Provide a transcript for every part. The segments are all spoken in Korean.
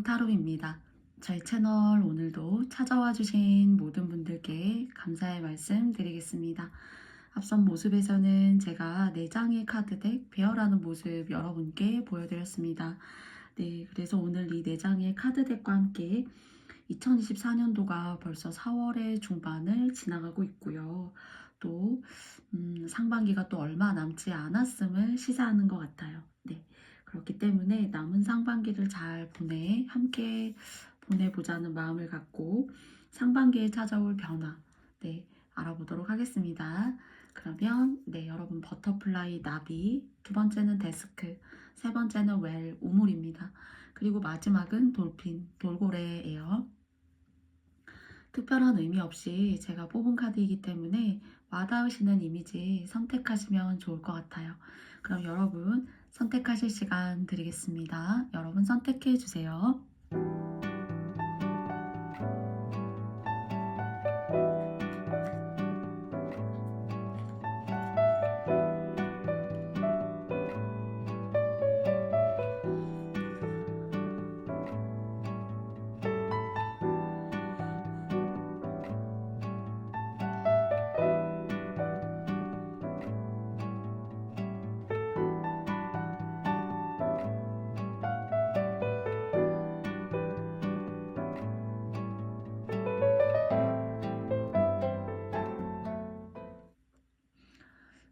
타로입니다. 저희 채널 오늘도 찾아와 주신 모든 분들께 감사의 말씀 드리겠습니다. 앞선 모습에서는 제가 4장의 카드덱 배열하는 모습 여러분께 보여드렸습니다. 네, 그래서 오늘 이 4장의 카드덱과 함께 2024년도가 벌써 4월의 중반을 지나가고 있고요. 또 상반기가 또 얼마 남지 않았음을 시사하는 것 같아요. 네, 그렇기 때문에 남은 상반기를 잘 함께 보내보자는 마음을 갖고 상반기에 찾아올 변화, 네, 알아보도록 하겠습니다. 그러면 네, 여러분 버터플라이 나비, 두 번째는 데스크, 세 번째는 웰, 우물입니다. 그리고 마지막은 돌핀, 돌고래예요. 특별한 의미 없이 제가 뽑은 카드이기 때문에 와닿으시는 이미지 선택하시면 좋을 것 같아요. 그럼 여러분 선택하실 시간 드리겠습니다. 여러분 선택해 주세요.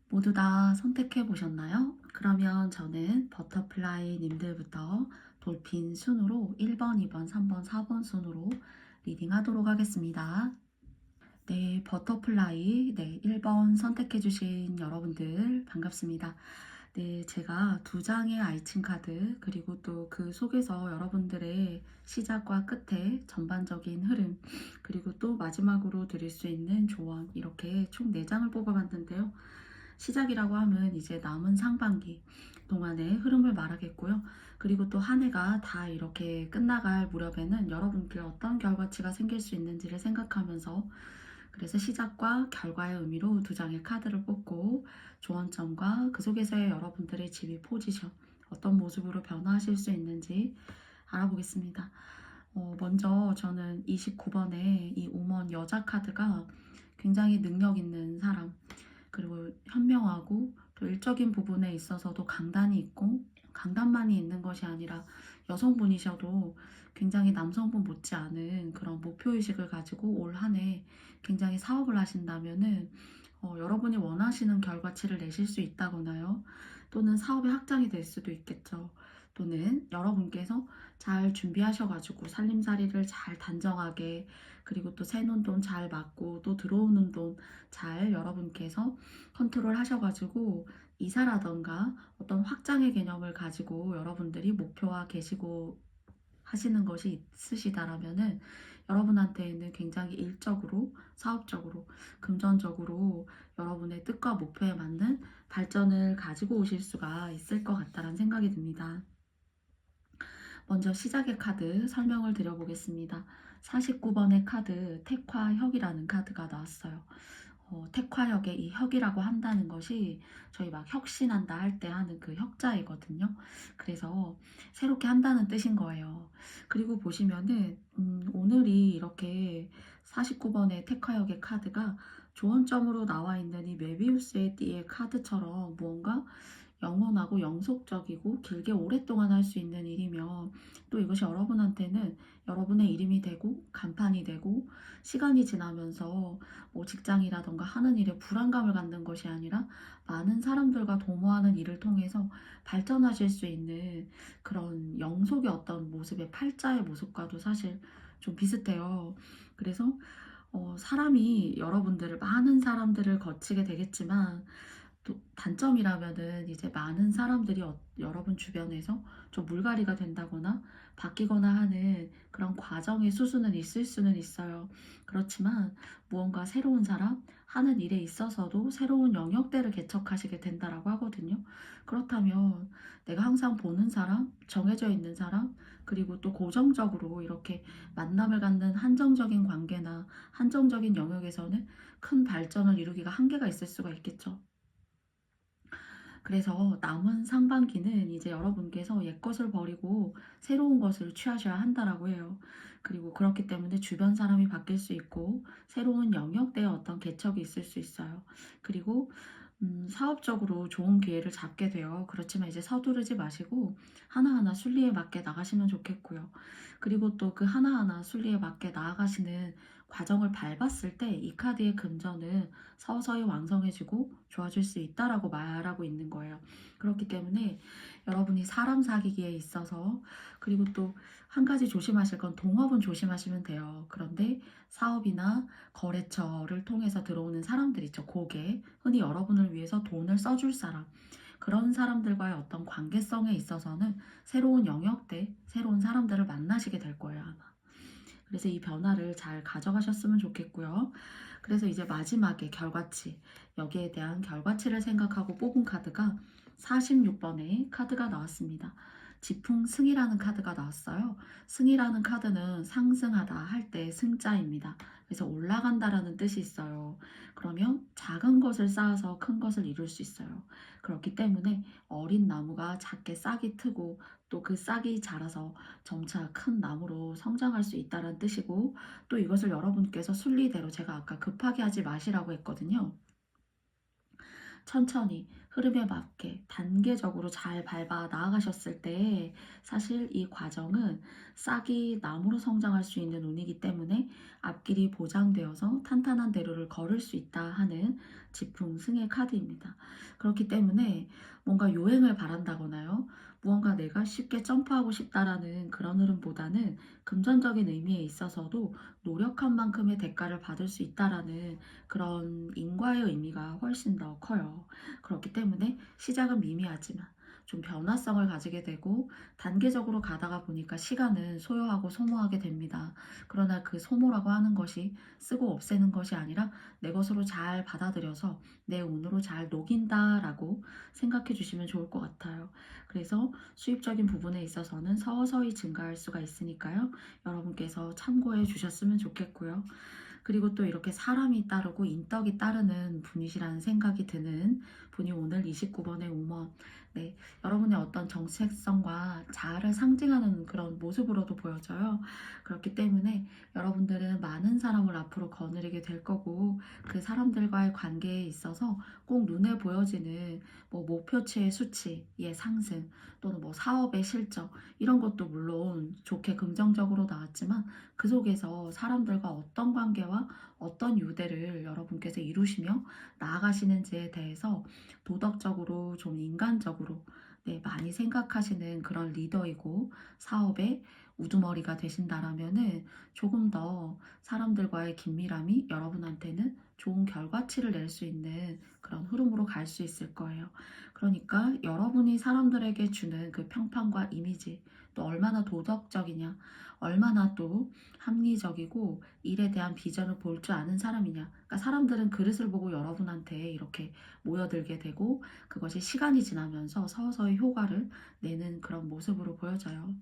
모두 다 선택해 보셨나요? 그러면 저는 버터플라이 님들부터 돌핀 순으로 1번, 2번, 3번, 4번 순으로 리딩 하도록 하겠습니다. 네, 버터플라이, 네, 1번 선택해 주신 여러분들 반갑습니다. 네, 제가 2장의 아이친 카드, 그리고 또 그 속에서 여러분들의 시작과 끝에 전반적인 흐름, 그리고 또 마지막으로 드릴 수 있는 조언, 이렇게 총 4장을 뽑아봤는데요. 시작이라고 하면 이제 남은 상반기 동안의 흐름을 말하겠고요. 그리고 또 한 해가 다 이렇게 끝나갈 무렵에는 여러분께 어떤 결과치가 생길 수 있는지를 생각하면서, 그래서 시작과 결과의 의미로 2장의 카드를 뽑고 조언점과 그 속에서의 여러분들의 지위 포지션, 어떤 모습으로 변화하실 수 있는지 알아보겠습니다. 먼저 저는 29번의 이 우먼 여자 카드가 굉장히 능력 있는 사람, 그리고 현명하고 또 일적인 부분에 있어서도 강단이 있고, 강단만이 있는 것이 아니라 여성분이셔도 굉장히 남성분 못지않은 그런 목표의식을 가지고 올 한 해 굉장히 사업을 하신다면은 여러분이 원하시는 결과치를 내실 수 있다거나요. 또는 사업의 확장이 될 수도 있겠죠. 또는 여러분께서 잘 준비하셔가지고 살림살이를 잘 단정하게, 그리고 또 새놓은 돈 잘 맞고 또 들어오는 돈 잘 여러분께서 컨트롤 하셔가지고 이사라던가 어떤 확장의 개념을 가지고 여러분들이 목표화 계시고 하시는 것이 있으시다라면은 여러분한테는 굉장히 일적으로, 사업적으로, 금전적으로 여러분의 뜻과 목표에 맞는 발전을 가지고 오실 수가 있을 것 같다는 생각이 듭니다. 먼저 시작의 카드 설명을 드려보겠습니다. 49번의 카드 택화혁이라는 카드가 나왔어요. 택화혁의 이 혁이라고 한다는 것이 저희 막 혁신한다 할 때 하는 그 혁자이거든요. 그래서 새롭게 한다는 뜻인 거예요. 그리고 보시면은 오늘이 이렇게 49번의 택화혁의 카드가 조언점으로 나와 있는 이 메비우스의 띠의 카드처럼 무언가 영원하고 영속적이고 길게 오랫동안 할 수 있는 일이며, 또 이것이 여러분한테는 여러분의 이름이 되고 간판이 되고 시간이 지나면서 뭐 직장이라던가 하는 일에 불안감을 갖는 것이 아니라 많은 사람들과 도모하는 일을 통해서 발전하실 수 있는 그런 영속의 어떤 모습의 팔자의 모습과도 사실 좀 비슷해요. 그래서 사람이 여러분들을, 많은 사람들을 거치게 되겠지만 또 단점이라면은 이제 많은 사람들이 여러분 주변에서 좀 물갈이가 된다거나 바뀌거나 하는 그런 과정의 수수는 있을 수는 있어요. 그렇지만 무언가 새로운 사람, 하는 일에 있어서도 새로운 영역대를 개척하시게 된다라고 하거든요. 그렇다면 내가 항상 보는 사람, 정해져 있는 사람, 그리고 또 고정적으로 이렇게 만남을 갖는 한정적인 관계나 한정적인 영역에서는 큰 발전을 이루기가 한계가 있을 수가 있겠죠. 그래서 남은 상반기는 이제 여러분께서 옛것을 버리고 새로운 것을 취하셔야 한다라고 해요. 그리고 그렇기 때문에 주변 사람이 바뀔 수 있고 새로운 영역대의 어떤 개척이 있을 수 있어요. 그리고 사업적으로 좋은 기회를 잡게 돼요. 그렇지만 이제 서두르지 마시고 하나하나 순리에 맞게 나가시면 좋겠고요. 그리고 또 그 하나하나 순리에 맞게 나아가시는 과정을 밟았을 때 이 카드의 금전은 서서히 왕성해지고 좋아질 수 있다라고 말하고 있는 거예요. 그렇기 때문에 여러분이 사람 사귀기에 있어서 그리고 또 한 가지 조심하실 건 동업은 조심하시면 돼요. 그런데 사업이나 거래처를 통해서 들어오는 사람들 있죠. 고객, 흔히 여러분을 위해서 돈을 써줄 사람. 그런 사람들과의 어떤 관계성에 있어서는 새로운 영역대, 새로운 사람들을 만나시게 될 거예요, 아마. 그래서 이 변화를 잘 가져가셨으면 좋겠고요. 그래서 이제 마지막에 결과치, 여기에 대한 결과치를 생각하고 뽑은 카드가 46번의 카드가 나왔습니다. 지풍승이라는 카드가 나왔어요. 승이라는 카드는 상승하다 할 때 승자입니다. 그래서 올라간다라는 뜻이 있어요. 그러면 작은 것을 쌓아서 큰 것을 이룰 수 있어요. 그렇기 때문에 어린 나무가 작게 싹이 트고 또 그 싹이 자라서 점차 큰 나무로 성장할 수 있다는 뜻이고 또 이것을 여러분께서 순리대로 제가 아까 급하게 하지 마시라고 했거든요. 천천히 흐름에 맞게 단계적으로 잘 밟아 나아가셨을 때 사실 이 과정은 싹이 나무로 성장할 수 있는 운이기 때문에 앞길이 보장되어서 탄탄한 대로를 걸을 수 있다 하는 지풍승의 카드입니다. 그렇기 때문에 뭔가 요행을 바란다거나요. 무언가 내가 쉽게 점프하고 싶다라는 그런 흐름보다는 금전적인 의미에 있어서도 노력한 만큼의 대가를 받을 수 있다라는 그런 인과의 의미가 훨씬 더 커요. 그렇기 때문에 시작은 미미하지만 좀 변화성을 가지게 되고 단계적으로 가다가 보니까 시간은 소요하고 소모하게 됩니다. 그러나 그 소모라고 하는 것이 쓰고 없애는 것이 아니라 내 것으로 잘 받아들여서 내 운으로 잘 녹인다라고 생각해 주시면 좋을 것 같아요. 그래서 수입적인 부분에 있어서는 서서히 증가할 수가 있으니까요. 여러분께서 참고해 주셨으면 좋겠고요. 그리고 또 이렇게 사람이 따르고 인덕이 따르는 분이시라는 생각이 드는 분이 오늘 29번의 우먼. 네, 여러분의 어떤 정체성과 자아를 상징하는 그런 모습으로도 보여져요. 그렇기 때문에 여러분들은 많은 사람을 앞으로 거느리게 될 거고 그 사람들과의 관계에 있어서 꼭 눈에 보여지는 뭐 목표치의 수치의 상승 또는 뭐 사업의 실적 이런 것도 물론 좋게 긍정적으로 나왔지만 그 속에서 사람들과 어떤 관계와 어떤 유대를 여러분께서 이루시며 나아가시는지에 대해서 도덕적으로 좀 인간적으로 네, 많이 생각하시는 그런 리더이고 사업의 우두머리가 되신다라면은 조금 더 사람들과의 긴밀함이 여러분한테는 좋은 결과치를 낼 수 있는 그런 흐름으로 갈 수 있을 거예요. 그러니까 여러분이 사람들에게 주는 그 평판과 이미지 또 얼마나 도덕적이냐 얼마나 또 합리적이고 일에 대한 비전을 볼 줄 아는 사람이냐. 그러니까 사람들은 그릇을 보고 여러분한테 이렇게 모여들게 되고 그것이 시간이 지나면서 서서히 효과를 내는 그런 모습으로 보여져요.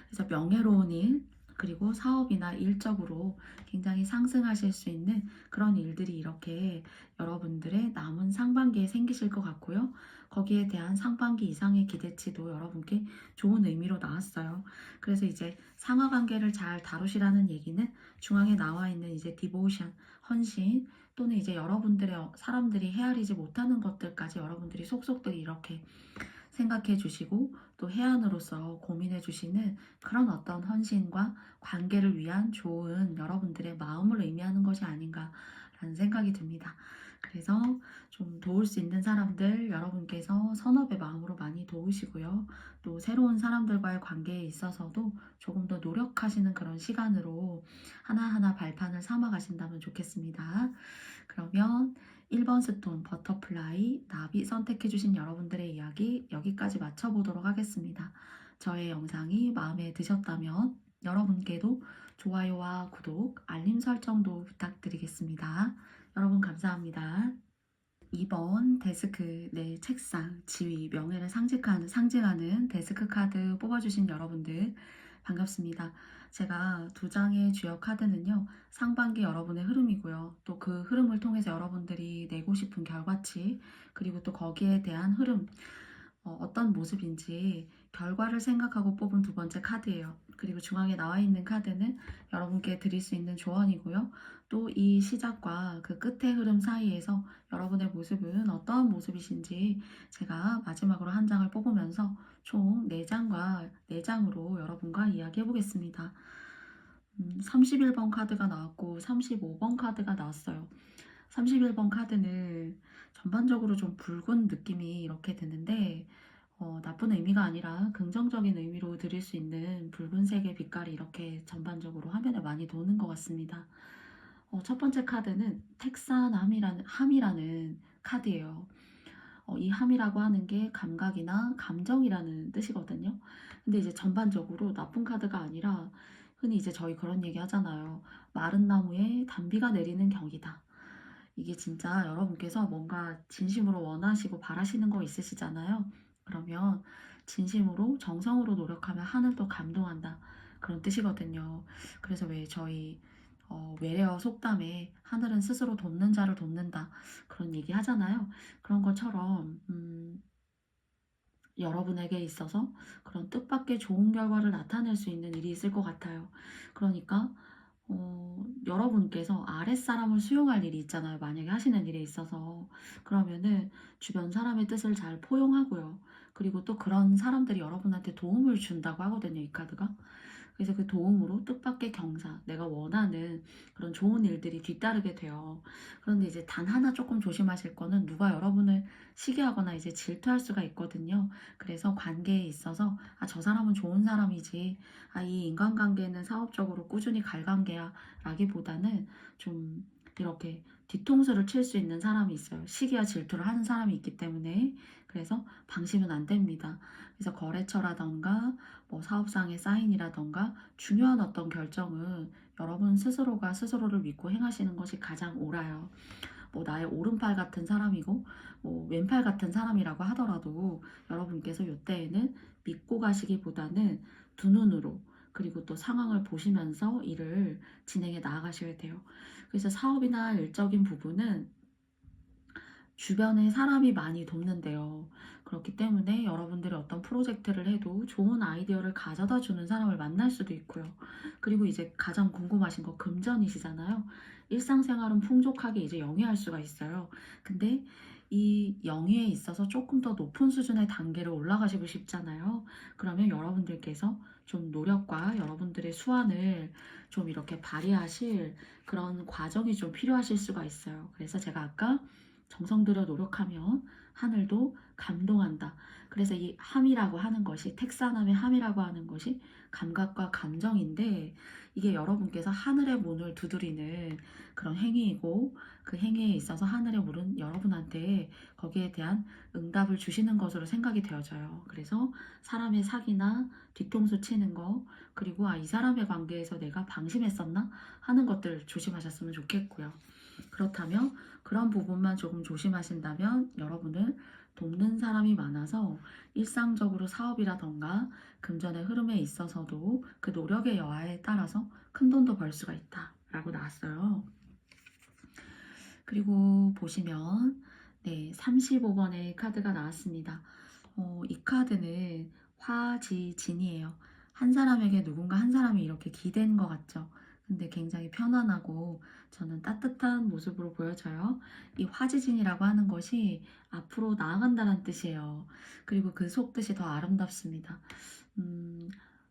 그래서 명예로운 일, 그리고 사업이나 일적으로 굉장히 상승하실 수 있는 그런 일들이 이렇게 여러분들의 남은 상반기에 생기실 것 같고요. 거기에 대한 상반기 이상의 기대치도 여러분께 좋은 의미로 나왔어요. 그래서 이제 상하 관계를 잘 다루시라는 얘기는 중앙에 나와 있는 이제 디보션, 헌신, 또는 이제 여러분들의 사람들이 헤아리지 못하는 것들까지 여러분들이 속속들이 이렇게 생각해 주시고 또 해안으로서 고민해 주시는 그런 어떤 헌신과 관계를 위한 좋은 여러분들의 마음을 의미하는 것이 아닌가라는 생각이 듭니다. 그래서 좀 도울 수 있는 사람들 여러분께서 선업의 마음으로 많이 도우시고요. 또 새로운 사람들과의 관계에 있어서도 조금 더 노력하시는 그런 시간으로 하나하나 발판을 삼아 가신다면 좋겠습니다. 그러면 1번 스톤 버터플라이 나비 선택해주신 여러분들의 이야기 여기까지 마쳐보도록 하겠습니다. 저의 영상이 마음에 드셨다면 여러분께도 좋아요와 구독, 알림 설정도 부탁드리겠습니다. 여러분 감사합니다. 2번 데스크 내 책상, 지위, 명예를 상징하는 데스크 카드 뽑아주신 여러분들 반갑습니다. 제가 두 장의 주역 카드는요, 상반기 여러분의 흐름이고요. 또 그 흐름을 통해서 여러분들이 내고 싶은 결과치, 그리고 또 거기에 대한 흐름, 어떤 모습인지 결과를 생각하고 뽑은 두 번째 카드예요. 그리고 중앙에 나와 있는 카드는 여러분께 드릴 수 있는 조언이고요. 또 이 시작과 그 끝의 흐름 사이에서 여러분의 모습은 어떠한 모습이신지 제가 마지막으로 한 장을 뽑으면서 총 4장과 4장으로 여러분과 이야기해 보겠습니다. 31번 카드가 나왔고 35번 카드가 나왔어요. 31번 카드는 전반적으로 좀 붉은 느낌이 이렇게 드는데 나쁜 의미가 아니라 긍정적인 의미로 드릴 수 있는 붉은색의 빛깔이 이렇게 전반적으로 화면에 많이 도는 것 같습니다. 첫 번째 카드는 함이라는 카드예요. 이 함이라고 하는 게 감각이나 감정이라는 뜻이거든요. 근데 이제 전반적으로 나쁜 카드가 아니라 흔히 이제 저희 그런 얘기 하잖아요. 마른 나무에 단비가 내리는 격이다. 이게 진짜 여러분께서 뭔가 진심으로 원하시고 바라시는 거 있으시잖아요. 그러면 진심으로 정성으로 노력하면 하늘도 감동한다. 그런 뜻이거든요. 그래서 왜 저희 외래어 속담에 하늘은 스스로 돕는 자를 돕는다. 그런 얘기 하잖아요. 그런 것처럼 여러분에게 있어서 그런 뜻밖의 좋은 결과를 나타낼 수 있는 일이 있을 것 같아요. 그러니까 여러분께서 아랫사람을 수용할 일이 있잖아요. 만약에 하시는 일에 있어서. 그러면은 주변 사람의 뜻을 잘 포용하고요. 그리고 또 그런 사람들이 여러분한테 도움을 준다고 하거든요, 이 카드가. 그래서 그 도움으로 뜻밖의 경사, 내가 원하는 그런 좋은 일들이 뒤따르게 돼요. 그런데 이제 단 하나 조금 조심하실 거는 누가 여러분을 시기하거나 이제 질투할 수가 있거든요. 그래서 관계에 있어서 저 사람은 좋은 사람이지. 이 인간관계는 사업적으로 꾸준히 갈 관계야. 라기보다는 좀 이렇게 뒤통수를 칠 수 있는 사람이 있어요. 시기와 질투를 하는 사람이 있기 때문에. 그래서 방심은 안 됩니다. 그래서 거래처라던가 뭐 사업상의 사인이라던가 중요한 어떤 결정은 여러분 스스로가 스스로를 믿고 행하시는 것이 가장 옳아요. 뭐 나의 오른팔 같은 사람이고 뭐 왼팔 같은 사람이라고 하더라도 여러분께서 이때에는 믿고 가시기보다는 두 눈으로 그리고 또 상황을 보시면서 일을 진행해 나아가셔야 돼요. 그래서 사업이나 일적인 부분은 주변에 사람이 많이 돕는데요. 그렇기 때문에 여러분들이 어떤 프로젝트를 해도 좋은 아이디어를 가져다 주는 사람을 만날 수도 있고요. 그리고 이제 가장 궁금하신 거 금전이시잖아요. 일상생활은 풍족하게 이제 영위할 수가 있어요. 근데 이 영위에 있어서 조금 더 높은 수준의 단계를 올라가시고 싶잖아요. 그러면 여러분들께서 좀 노력과 여러분들의 수완을 좀 이렇게 발휘하실 그런 과정이 좀 필요하실 수가 있어요. 그래서 제가 아까 정성 들여 노력하면 하늘도 감동한다. 그래서 이 함이라고 하는 것이 택사남의 함이라고 하는 것이 감각과 감정인데 이게 여러분께서 하늘의 문을 두드리는 그런 행위이고 그 행위에 있어서 하늘의 문은 여러분한테 거기에 대한 응답을 주시는 것으로 생각이 되어져요. 그래서 사람의 사기나 뒤통수 치는 거 그리고 이 사람의 관계에서 내가 방심했었나 하는 것들 조심하셨으면 좋겠고요. 그렇다면 그런 부분만 조금 조심하신다면 여러분은 돕는 사람이 많아서 일상적으로 사업이라던가 금전의 흐름에 있어서도 그 노력의 여하에 따라서 큰 돈도 벌 수가 있다 라고 나왔어요. 그리고 보시면 35번의 카드가 나왔습니다. 이 카드는 화지진이에요. 한 사람에게 누군가 한 사람이 이렇게 기댄 것 같죠. 근데 굉장히 편안하고 저는 따뜻한 모습으로 보여져요. 이 화지진이라고 하는 것이 앞으로 나아간다는 뜻이에요. 그리고 그 속뜻이 더 아름답습니다.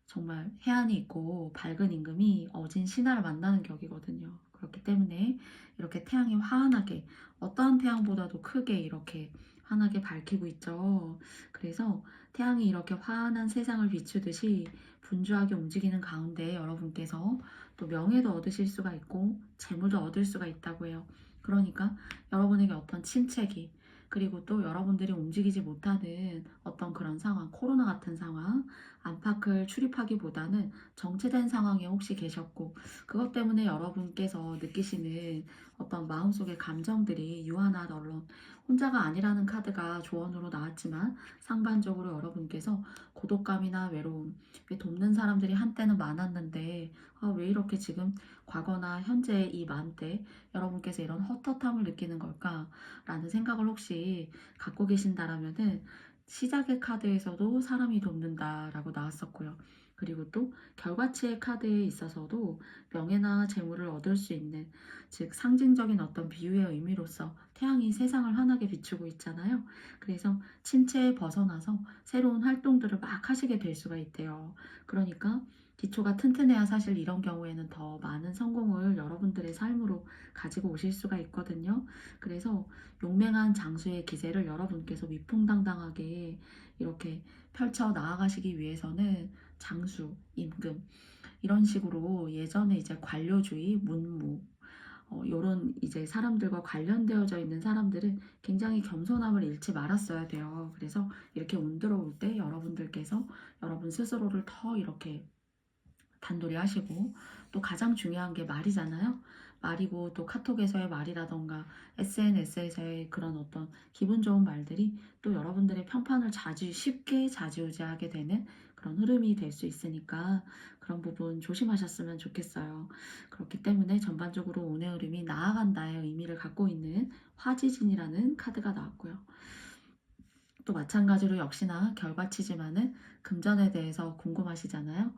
정말 해안이 있고 밝은 임금이 어진 신하를 만나는 격이거든요. 그렇기 때문에 이렇게 태양이 환하게 어떠한 태양보다도 크게 이렇게 환하게 밝히고 있죠. 그래서 태양이 이렇게 환한 세상을 비추듯이 분주하게 움직이는 가운데 여러분께서 또 명예도 얻으실 수가 있고 재물도 얻을 수가 있다고 해요. 그러니까 여러분에게 어떤 침체기 그리고 또 여러분들이 움직이지 못하는 어떤 그런 상황, 코로나 같은 상황, 안팎을 출입하기보다는 정체된 상황에 혹시 계셨고 그것 때문에 여러분께서 느끼시는 어떤 마음속의 감정들이 유한한 언론 혼자가 아니라는 카드가 조언으로 나왔지만 상반적으로 여러분께서 고독감이나 외로움, 돕는 사람들이 한때는 많았는데 왜 이렇게 지금 과거나 현재의 이 마음때 여러분께서 이런 헛헛함을 느끼는 걸까라는 생각을 혹시 갖고 계신다라면은 시작의 카드에서도 사람이 돕는다라고 나왔었고요. 그리고 또 결과치의 카드에 있어서도 명예나 재물을 얻을 수 있는, 즉 상징적인 어떤 비유의 의미로서 태양이 세상을 환하게 비추고 있잖아요. 그래서 침체에 벗어나서 새로운 활동들을 막 하시게 될 수가 있대요. 그러니까 기초가 튼튼해야 사실 이런 경우에는 더 많은 성공을 여러분들의 삶으로 가지고 오실 수가 있거든요. 그래서 용맹한 장수의 기세를 여러분께서 위풍당당하게 이렇게 펼쳐 나아가시기 위해서는 장수, 임금, 이런 식으로 예전에 이제 관료주의, 문무, 요런 이제 사람들과 관련되어져 있는 사람들은 굉장히 겸손함을 잃지 말았어야 돼요. 그래서 이렇게 운 들어올 때 여러분들께서 여러분 스스로를 더 이렇게 단도리 하시고, 또 가장 중요한 게 말이잖아요. 말이고 또 카톡에서의 말이라던가 SNS에서의 그런 어떤 기분 좋은 말들이 또 여러분들의 평판을 쉽게 좌지우지하게 되는 그런 흐름이 될 수 있으니까 그런 부분 조심하셨으면 좋겠어요. 그렇기 때문에 전반적으로 운의 흐름이 나아간다의 의미를 갖고 있는 화지진이라는 카드가 나왔고요. 또 마찬가지로 역시나 결과치지만은 금전에 대해서 궁금하시잖아요.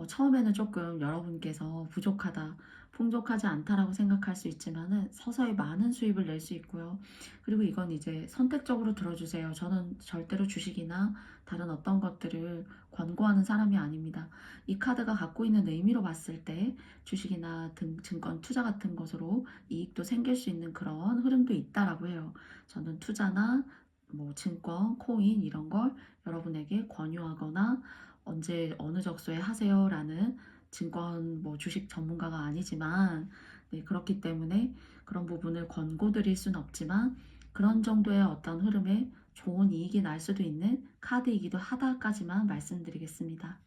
처음에는 조금 여러분께서 부족하다, 풍족하지 않다라고 생각할 수 있지만은 서서히 많은 수입을 낼 수 있고요. 그리고 이건 이제 선택적으로 들어주세요. 저는 절대로 주식이나 다른 어떤 것들을 권고하는 사람이 아닙니다. 이 카드가 갖고 있는 의미로 봤을 때 주식이나 증권 투자 같은 것으로 이익도 생길 수 있는 그런 흐름도 있다라고 해요. 저는 투자나 뭐 증권, 코인 이런 걸 여러분에게 권유하거나 언제 어느 적소에 하세요라는 증권 뭐 주식 전문가가 아니지만, 네, 그렇기 때문에 그런 부분을 권고드릴 수는 없지만 그런 정도의 어떤 흐름에 좋은 이익이 날 수도 있는 카드이기도 하다까지만 말씀드리겠습니다.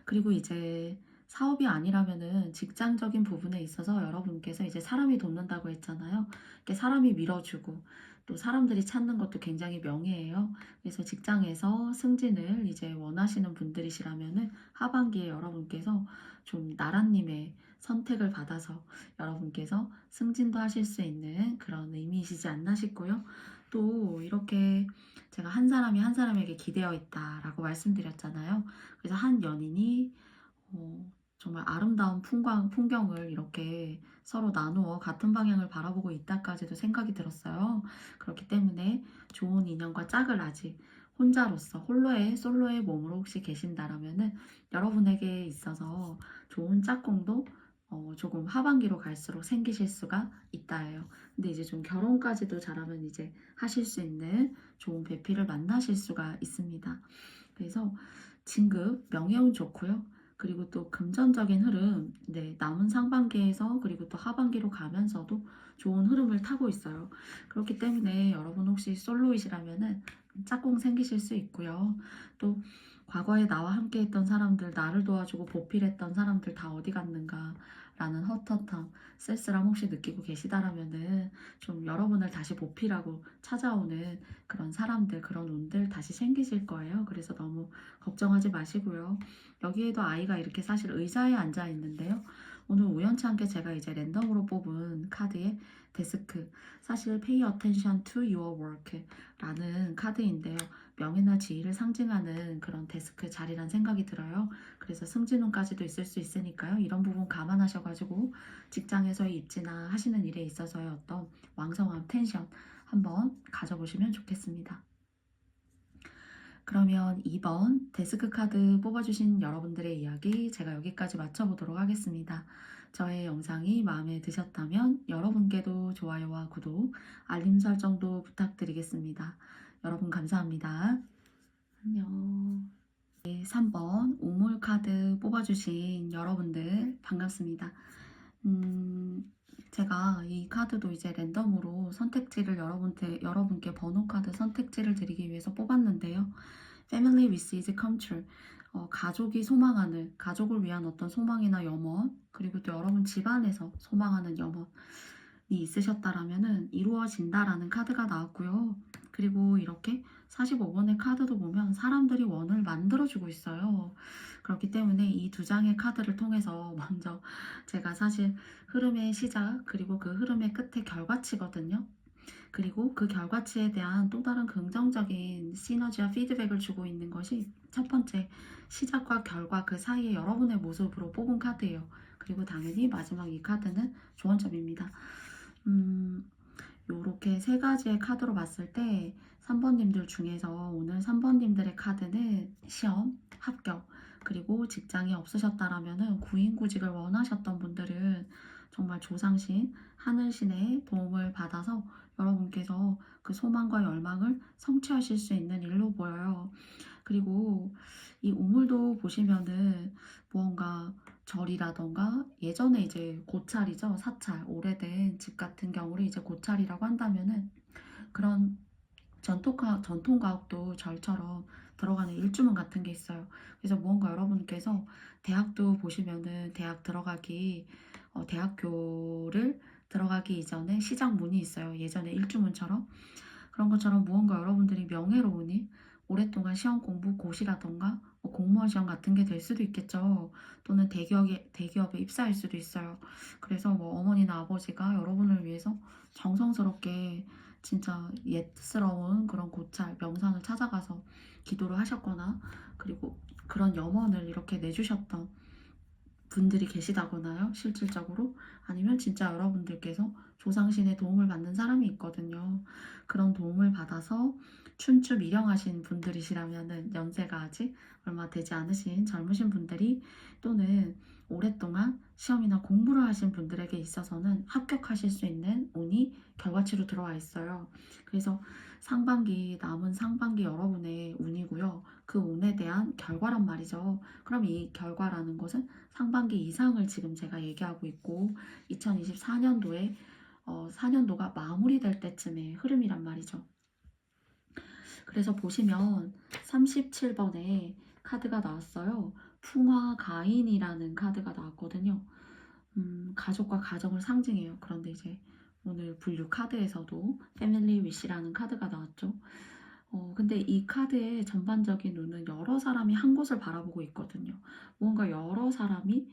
그리고 이제 사업이 아니라면은 직장적인 부분에 있어서 여러분께서 이제 사람이 돕는다고 했잖아요. 이렇게 사람이 밀어주고 또 사람들이 찾는 것도 굉장히 명예예요. 그래서 직장에서 승진을 이제 원하시는 분들이시라면은 하반기에 여러분께서 좀 나라님의 선택을 받아서 여러분께서 승진도 하실 수 있는 그런 의미이시지 않나 싶고요. 또 이렇게 제가 한 사람이 한 사람에게 기대어 있다라고 말씀드렸잖아요. 그래서 한 연인이 정말 아름다운 풍경을 이렇게 서로 나누어 같은 방향을 바라보고 있다까지도 생각이 들었어요. 그렇기 때문에 좋은 인연과 짝을 아직 혼자로서 솔로의 몸으로 혹시 계신다라면은 여러분에게 있어서 좋은 짝꿍도 조금 하반기로 갈수록 생기실 수가 있다예요. 근데 이제 좀 결혼까지도 잘하면 이제 하실 수 있는 좋은 배필을 만나실 수가 있습니다. 그래서 진급, 명예운 좋고요. 그리고 또 금전적인 흐름, 네, 남은 상반기에서 그리고 또 하반기로 가면서도 좋은 흐름을 타고 있어요. 그렇기 때문에 여러분 혹시 솔로이시라면은 짝꿍 생기실 수 있고요. 또 과거에 나와 함께 했던 사람들, 나를 도와주고 보필했던 사람들 다 어디 갔는가 라는 헛헛함, 쓸쓸함 혹시 느끼고 계시다라면은 좀 여러분을 다시 보필하고 찾아오는 그런 사람들, 그런 운들 다시 생기실 거예요. 그래서 너무 걱정하지 마시고요. 여기에도 아이가 이렇게 사실 의자에 앉아 있는데요. 오늘 우연치 않게 제가 이제 랜덤으로 뽑은 카드에 데스크, 사실 Pay attention to your work 라는 카드인데요. 명예나 지위를 상징하는 그런 데스크 자리란 생각이 들어요. 그래서 승진운까지도 있을 수 있으니까요. 이런 부분 감안하셔가지고 직장에서의 입지나 하시는 일에 있어서의 어떤 왕성함, 텐션 한번 가져보시면 좋겠습니다. 그러면 2번 데스크 카드 뽑아주신 여러분들의 이야기 제가 여기까지 마쳐보도록 하겠습니다. 저의 영상이 마음에 드셨다면 여러분께도 좋아요와 구독, 알림 설정도 부탁드리겠습니다. 여러분 감사합니다. 안녕. 네, 3번 우물 카드 뽑아주신 여러분들 반갑습니다. 제가 이 카드도 이제 랜덤으로 선택지를 여러분께 번호 카드 선택지를 드리기 위해서 뽑았는데요. Family wishes come true. 가족이 소망하는, 가족을 위한 어떤 소망이나 염원, 그리고 또 여러분 집안에서 소망하는 염원. 있으셨다라면은 이루어진다라는 카드가 나왔고요. 그리고 이렇게 45번의 카드도 보면 사람들이 원을 만들어주고 있어요. 그렇기 때문에 이 두 장의 카드를 통해서 먼저 제가 사실 흐름의 시작 그리고 그 흐름의 끝에 결과치거든요. 그리고 그 결과치에 대한 또 다른 긍정적인 시너지와 피드백을 주고 있는 것이 첫 번째 시작과 결과 그 사이에 여러분의 모습으로 뽑은 카드예요. 그리고 당연히 마지막 이 카드는 조언점입니다. 요렇게 세 가지의 카드로 봤을 때 3번님들 중에서 오늘 3번님들의 카드는 시험, 합격, 그리고 직장이 없으셨다라면은 구인구직을 원하셨던 분들은 정말 조상신, 하늘신의 도움을 받아서 여러분께서 그 소망과 열망을 성취하실 수 있는 일로 보여요. 그리고 이 우물도 보시면은 무언가 절이라던가 예전에 이제 고찰이죠. 사찰, 오래된 집 같은 경우를 이제 고찰이라고 한다면은 그런 전통가옥도 절처럼 들어가는 일주문 같은 게 있어요. 그래서 무언가 여러분께서 대학도 보시면은 대학 들어가기, 대학교를 들어가기 이전에 시작문이 있어요. 예전에 일주문처럼. 그런 것처럼 무언가 여러분들이 명예로운 일, 오랫동안 시험 공부 고시라던가 공무원 시험 같은 게 될 수도 있겠죠. 또는 대기업에 입사할 수도 있어요. 그래서 뭐 어머니나 아버지가 여러분을 위해서 정성스럽게 진짜 옛스러운 그런 고찰, 명산을 찾아가서 기도를 하셨거나 그리고 그런 염원을 이렇게 내주셨던 분들이 계시다거나요. 실질적으로. 아니면 진짜 여러분들께서 조상신의 도움을 받는 사람이 있거든요. 그런 도움을 받아서 춘추 미령하신 분들이시라면은 연세가 아직 얼마 되지 않으신 젊으신 분들이 또는 오랫동안 시험이나 공부를 하신 분들에게 있어서는 합격하실 수 있는 운이 결과치로 들어와 있어요. 그래서 남은 상반기 여러분의 운이고요. 그 운에 대한 결과란 말이죠. 그럼 이 결과라는 것은 상반기 이상을 지금 제가 얘기하고 있고 2024년도에 4년도가 마무리될 때쯤의 흐름이란 말이죠. 그래서 보시면 37번에 카드가 나왔어요. 풍화가인이라는 카드가 나왔거든요. 가족과 가정을 상징해요. 그런데 이제 오늘 분류 카드에서도 패밀리 위시라는 카드가 나왔죠. 근데 이 카드의 전반적인 눈은 여러 사람이 한 곳을 바라보고 있거든요. 뭔가 여러 사람이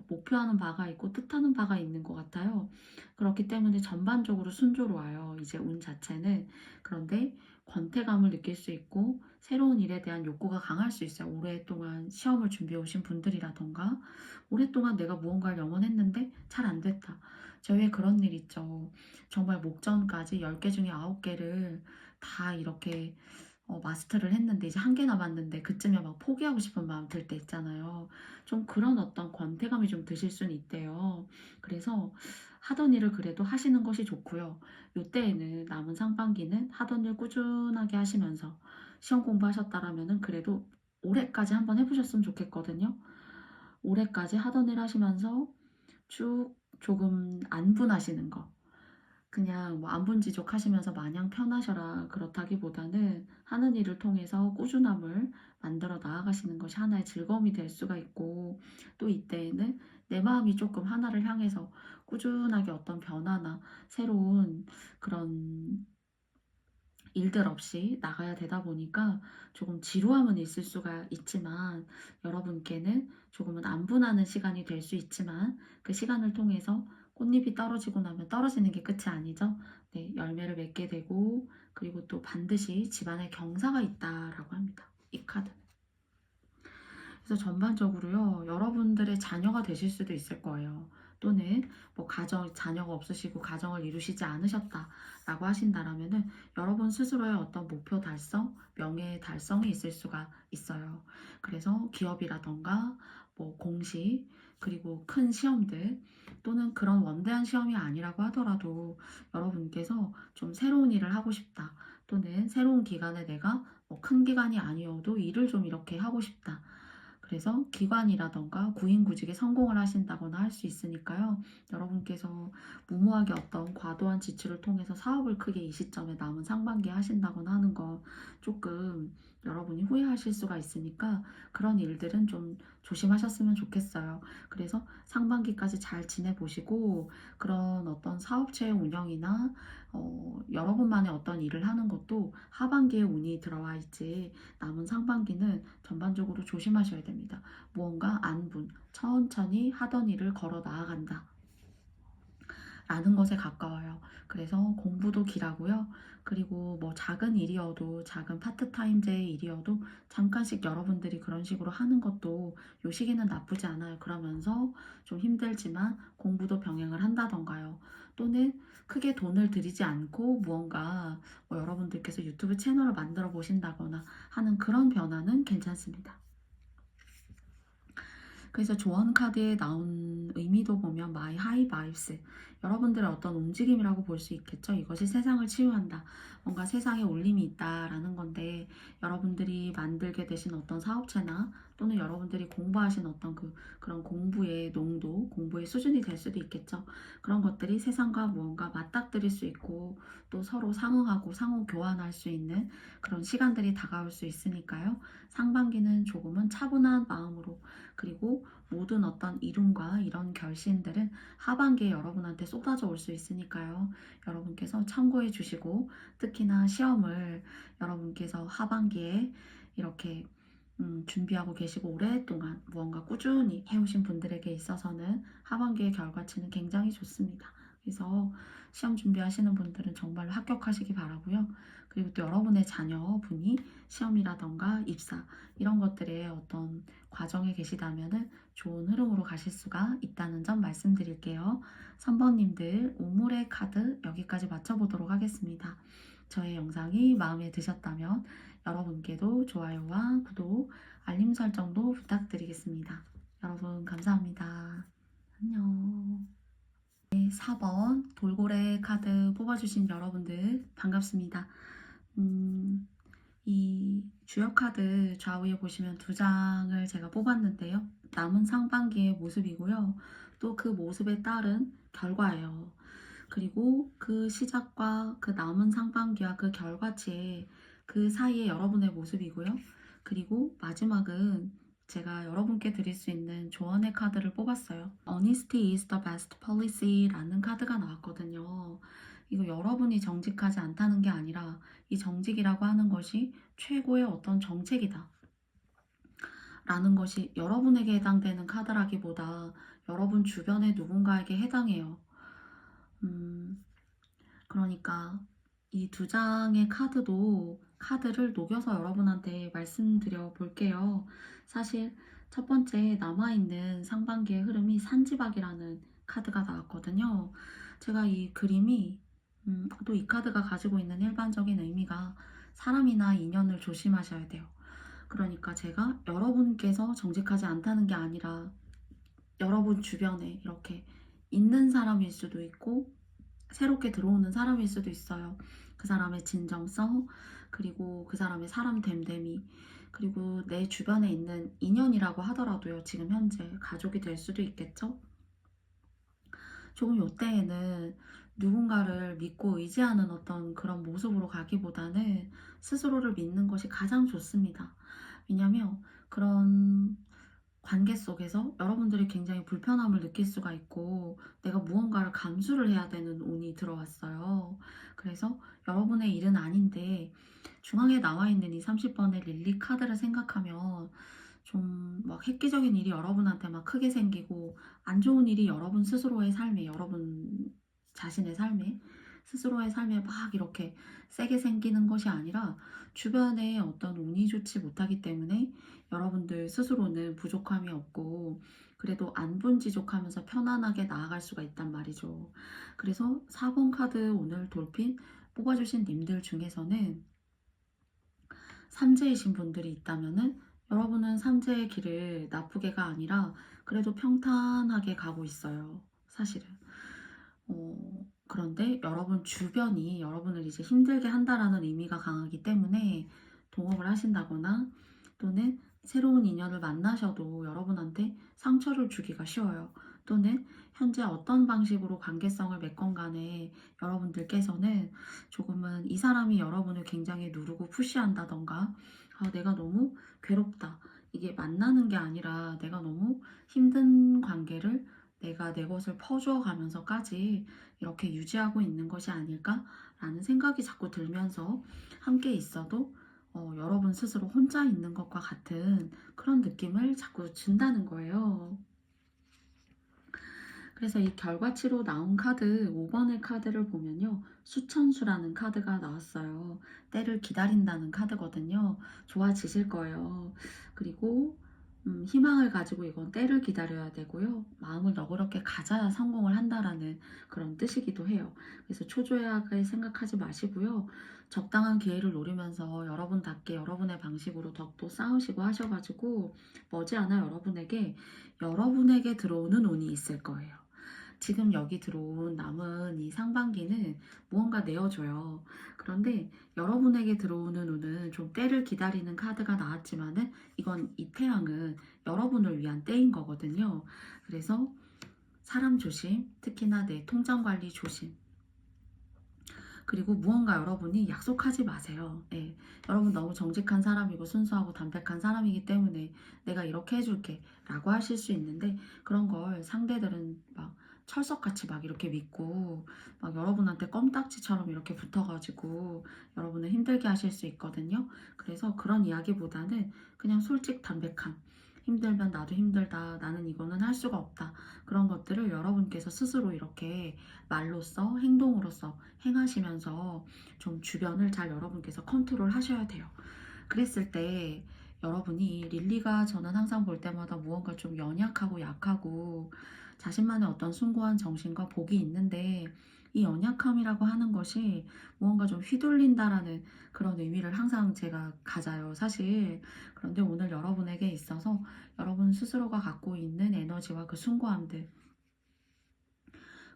목표하는 바가 있고 뜻하는 바가 있는 것 같아요. 그렇기 때문에 전반적으로 순조로워요. 이제 운 자체는. 그런데 권태감을 느낄 수 있고 새로운 일에 대한 욕구가 강할 수 있어요. 오랫동안 시험을 준비해 오신 분들이라던가 오랫동안 내가 무언가를 영원했는데 잘 안 됐다. 저희 그런 일 있죠. 정말 목전까지 10개 중에 9개를 다 이렇게 마스터를 했는데 이제 1개 남았는데 그쯤에 막 포기하고 싶은 마음 들 때 있잖아요. 좀 그런 어떤 권태감이 좀 드실 수는 있대요. 그래서 하던 일을 그래도 하시는 것이 좋고요. 요때에는 남은 상반기는 하던 일 꾸준하게 하시면서 시험 공부하셨다라면은 그래도 올해까지 한번 해보셨으면 좋겠거든요. 올해까지 하던 일 하시면서 쭉 조금 안분하시는 거. 그냥 뭐 안분지족 하시면서 마냥 편하셔라 그렇다기보다는 하는 일을 통해서 꾸준함을 만들어 나아가시는 것이 하나의 즐거움이 될 수가 있고 또 이때에는 내 마음이 조금 하나를 향해서 꾸준하게 어떤 변화나 새로운 그런 일들 없이 나가야 되다 보니까 조금 지루함은 있을 수가 있지만 여러분께는 조금은 안분하는 시간이 될 수 있지만 그 시간을 통해서 꽃잎이 떨어지고 나면 떨어지는 게 끝이 아니죠. 네, 열매를 맺게 되고 그리고 또 반드시 집안에 경사가 있다라고 합니다. 이 카드는. 그래서 전반적으로요, 여러분들의 자녀가 되실 수도 있을 거예요. 또는 뭐 자녀가 없으시고 가정을 이루시지 않으셨다라고 하신다라면은 여러분 스스로의 어떤 목표 달성, 명예 달성이 있을 수가 있어요. 그래서 기업이라던가 뭐 공시, 그리고 큰 시험들 또는 그런 원대한 시험이 아니라고 하더라도 여러분께서 좀 새로운 일을 하고 싶다. 또는 새로운 기간에 내가 뭐 큰 기간이 아니어도 일을 좀 이렇게 하고 싶다. 그래서 기관이라던가 구인구직에 성공을 하신다거나 할 수 있으니까요. 여러분께서 무모하게 어떤 과도한 지출을 통해서 사업을 크게 이 시점에 남은 상반기에 하신다거나 하는 거 조금 여러분이 후회하실 수가 있으니까 그런 일들은 좀 조심하셨으면 좋겠어요. 그래서 상반기까지 잘 지내보시고 그런 어떤 사업체의 운영이나 여러분만의 어떤 일을 하는 것도 하반기에 운이 들어와 있지 남은 상반기는 전반적으로 조심하셔야 됩니다. 무언가 안분, 천천히 하던 일을 걸어 나아간다. 라는 것에 가까워요. 그래서 공부도 길하고요. 그리고 뭐 작은 일이어도 작은 파트타임제의 일이어도 잠깐씩 여러분들이 그런 식으로 하는 것도 요 시기는 나쁘지 않아요. 그러면서 좀 힘들지만 공부도 병행을 한다던가요. 또는 크게 돈을 들이지 않고 무언가 뭐 여러분들께서 유튜브 채널을 만들어 보신다거나 하는 그런 변화는 괜찮습니다. 그래서 조언 카드에 나온 의미도 보면 My High Vibes, 여러분들의 어떤 움직임이라고 볼 수 있겠죠. 이것이 세상을 치유한다. 뭔가 세상에 울림이 있다라는 건데 여러분들이 만들게 되신 어떤 사업체나 또는 여러분들이 공부하신 어떤 그런 공부의 농도, 공부의 수준이 될 수도 있겠죠. 그런 것들이 세상과 무언가 맞닥뜨릴 수 있고 또 서로 상응하고 상호 교환할 수 있는 그런 시간들이 다가올 수 있으니까요. 상반기는 조금은 차분한 마음으로 그리고 모든 어떤 이룸과 이런 결심들은 하반기에 여러분한테 쏟아져 올 수 있으니까요. 여러분께서 참고해 주시고 특히나 시험을 여러분께서 하반기에 이렇게 준비하고 계시고 오랫동안 무언가 꾸준히 해오신 분들에게 있어서는 하반기의 결과치는 굉장히 좋습니다. 그래서 시험 준비하시는 분들은 정말로 합격하시기 바라고요. 그리고 또 여러분의 자녀분이 시험이라던가 입사 이런 것들에 어떤 과정에 계시다면은 좋은 흐름으로 가실 수가 있다는 점 말씀드릴게요. 3번님들 오물의 카드 여기까지 맞춰보도록 하겠습니다. 저의 영상이 마음에 드셨다면 여러분께도 좋아요와 구독, 알림 설정도 부탁드리겠습니다. 여러분 감사합니다. 안녕. 네, 4번 돌고래 카드 뽑아주신 여러분들 반갑습니다. 이 주역 카드 좌우에 보시면 두 장을 제가 뽑았는데요. 남은 상반기의 모습이고요. 또 그 모습에 따른 결과예요. 그리고 그 시작과 그 남은 상반기와 그 결과치에 그 사이에 여러분의 모습이고요. 그리고 마지막은 제가 여러분께 드릴 수 있는 조언의 카드를 뽑았어요. Honesty is the best policy라는 카드가 나왔거든요. 이거 여러분이 정직하지 않다는 게 아니라 이 정직이라고 하는 것이 최고의 어떤 정책이다. 라는 것이 여러분에게 해당되는 카드라기보다 여러분 주변의 누군가에게 해당해요. 그러니까 이 두 장의 카드를 녹여서 여러분한테 말씀드려 볼게요. 사실 첫 번째 남아있는 상반기의 흐름이 산지박이라는 카드가 나왔거든요. 제가 이 그림이 또 이 카드가 가지고 있는 일반적인 의미가 사람이나 인연을 조심하셔야 돼요. 그러니까 제가 여러분께서 정직하지 않다는 게 아니라 여러분 주변에 이렇게 있는 사람일 수도 있고 새롭게 들어오는 사람일 수도 있어요. 그 사람의 진정성, 그리고 그 사람의 사람 됨됨이, 그리고 내 주변에 있는 인연이라고 하더라도요. 지금 현재 가족이 될 수도 있겠죠. 조금 요때에는 누군가를 믿고 의지하는 어떤 그런 모습으로 가기보다는 스스로를 믿는 것이 가장 좋습니다. 왜냐면 그런 관계 속에서 여러분들이 굉장히 불편함을 느낄 수가 있고 내가 무언가를 감수를 해야 되는 운이 들어왔어요. 그래서 여러분의 일은 아닌데 중앙에 나와 있는 이 30번의 릴리 카드를 생각하면 좀 막 획기적인 일이 여러분한테 막 크게 생기고 안 좋은 일이 여러분 스스로의 삶에 여러분 자신의 삶에 스스로의 삶에 막 이렇게 세게 생기는 것이 아니라 주변에 어떤 운이 좋지 못하기 때문에 여러분들 스스로는 부족함이 없고 그래도 안분지족하면서 편안하게 나아갈 수가 있단 말이죠. 그래서 4번 카드 오늘 돌핀 뽑아주신 님들 중에서는 삼재이신 분들이 있다면은 여러분은 삼재의 길을 나쁘게가 아니라 그래도 평탄하게 가고 있어요. 사실은. 그런데 여러분 주변이 여러분을 이제 힘들게 한다라는 의미가 강하기 때문에 동업을 하신다거나 또는 새로운 인연을 만나셔도 여러분한테 상처를 주기가 쉬워요. 또는 현재 어떤 방식으로 관계성을 맺건 간에 여러분들께서는 조금은 이 사람이 여러분을 굉장히 누르고 푸시한다던가, 아, 내가 너무 괴롭다. 이게 만나는 게 아니라 내가 너무 힘든 관계를 내가 내 것을 퍼주어 가면서까지 이렇게 유지하고 있는 것이 아닐까라는 생각이 자꾸 들면서 함께 있어도 여러분 스스로 혼자 있는 것과 같은 그런 느낌을 자꾸 준다는 거예요. 그래서 이 결과치로 나온 카드 5번의 카드를 보면요. 수천수라는 카드가 나왔어요. 때를 기다린다는 카드거든요. 좋아지실 거예요. 그리고 희망을 가지고 이건 때를 기다려야 되고요. 마음을 너그럽게 가져야 성공을 한다라는 그런 뜻이기도 해요. 그래서 초조하게 생각하지 마시고요. 적당한 기회를 노리면서 여러분답게 여러분의 방식으로 덕도 쌓으시고 하셔가지고 머지않아 여러분에게 들어오는 운이 있을 거예요. 지금 여기 들어온 남은 이 상반기는 무언가 내어줘요. 그런데 여러분에게 들어오는 운은 좀 때를 기다리는 카드가 나왔지만은 이건 이 태양은 여러분을 위한 때인 거거든요. 그래서 사람 조심, 특히나 내 통장 관리 조심. 그리고 무언가 여러분이 약속하지 마세요. 예, 여러분 너무 정직한 사람이고 순수하고 담백한 사람이기 때문에 내가 이렇게 해줄게 라고 하실 수 있는데, 그런 걸 상대들은 막 철석같이 막 이렇게 믿고 막 여러분한테 껌딱지처럼 이렇게 붙어가지고 여러분을 힘들게 하실 수 있거든요. 그래서 그런 이야기보다는 그냥 솔직 담백함, 힘들면 나도 힘들다, 나는 이거는 할 수가 없다, 그런 것들을 여러분께서 스스로 이렇게 말로써 행동으로써 행하시면서 좀 주변을 잘 여러분께서 컨트롤 하셔야 돼요. 그랬을 때 여러분이 릴리가 저는 항상 볼 때마다 무언가 좀 연약하고 약하고 자신만의 어떤 숭고한 정신과 복이 있는데, 이 연약함이라고 하는 것이 무언가 좀 휘둘린다라는 그런 의미를 항상 제가 가져요, 사실. 그런데 오늘 여러분에게 있어서 여러분 스스로가 갖고 있는 에너지와 그 숭고함들,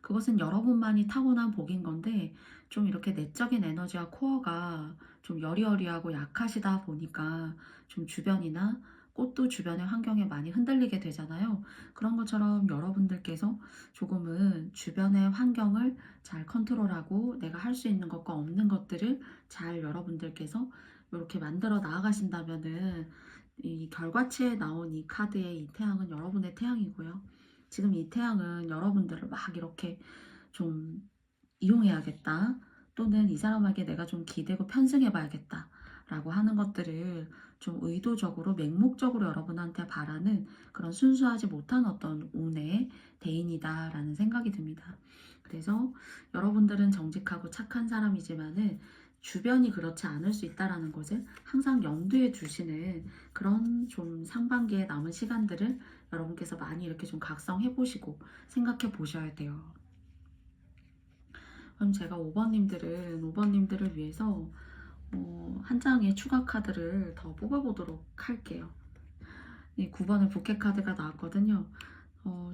그것은 여러분만이 타고난 복인 건데, 좀 이렇게 내적인 에너지와 코어가 좀 여리여리하고 약하시다 보니까 좀 주변이나 꽃도 주변의 환경에 많이 흔들리게 되잖아요. 그런 것처럼 여러분들께서 조금은 주변의 환경을 잘 컨트롤하고 내가 할 수 있는 것과 없는 것들을 잘 여러분들께서 이렇게 만들어 나아가신다면은, 이 결과치에 나온 이 카드의 이 태양은 여러분의 태양이고요. 지금 이 태양은 여러분들을 막 이렇게 좀 이용해야겠다, 또는 이 사람에게 내가 좀 기대고 편승해봐야겠다 라고 하는 것들을 좀 의도적으로 맹목적으로 여러분한테 바라는 그런 순수하지 못한 어떤 운의 대인이다 라는 생각이 듭니다. 그래서 여러분들은 정직하고 착한 사람이지만은 주변이 그렇지 않을 수 있다라는 것을 항상 염두에 두시는 그런 좀 상반기에 남은 시간들을 여러분께서 많이 이렇게 좀 각성해 보시고 생각해 보셔야 돼요. 그럼 제가 5번님들을 위해서 한 장의 추가 카드를 더 뽑아보도록 할게요. 이 9번의 부캐 카드가 나왔거든요.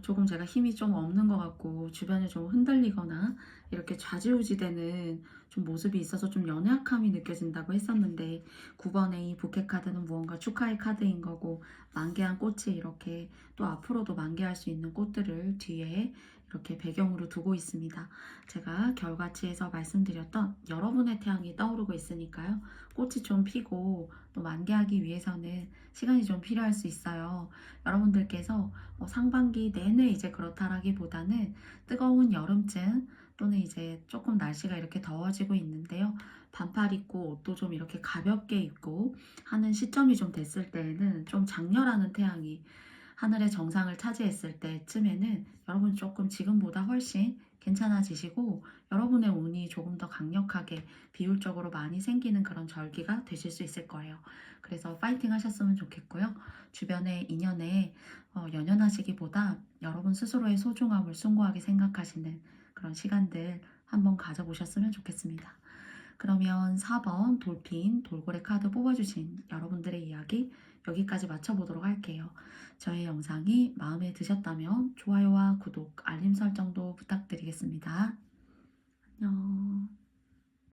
조금 제가 힘이 좀 없는 것 같고 주변에 좀 흔들리거나 이렇게 좌지우지되는 좀 모습이 있어서 좀 연약함이 느껴진다고 했었는데, 9번의 이 부캐 카드는 무언가 축하의 카드인 거고, 만개한 꽃이 이렇게 또 앞으로도 만개할 수 있는 꽃들을 뒤에 이렇게 배경으로 두고 있습니다. 제가 결과치에서 말씀드렸던 여러분의 태양이 떠오르고 있으니까요. 꽃이 좀 피고 또 만개하기 위해서는 시간이 좀 필요할 수 있어요. 여러분들께서 상반기 내내 이제 그렇다라기보다는 뜨거운 여름쯤, 또는 이제 조금 날씨가 이렇게 더워지고 있는데요. 반팔 입고 옷도 좀 이렇게 가볍게 입고 하는 시점이 좀 됐을 때에는 좀 장렬하는 태양이 하늘의 정상을 차지했을 때쯤에는 여러분 조금 지금보다 훨씬 괜찮아지시고 여러분의 운이 조금 더 강력하게 비율적으로 많이 생기는 그런 절기가 되실 수 있을 거예요. 그래서 파이팅 하셨으면 좋겠고요. 주변의 인연에 연연하시기보다 여러분 스스로의 소중함을 숭고하게 생각하시는 그런 시간들 한번 가져보셨으면 좋겠습니다. 그러면 4번 돌핀 돌고래 카드 뽑아주신 여러분들의 이야기 여기까지 마쳐보도록 할게요. 저의 영상이 마음에 드셨다면 좋아요와 구독, 알림 설정도 부탁드리겠습니다. 안녕.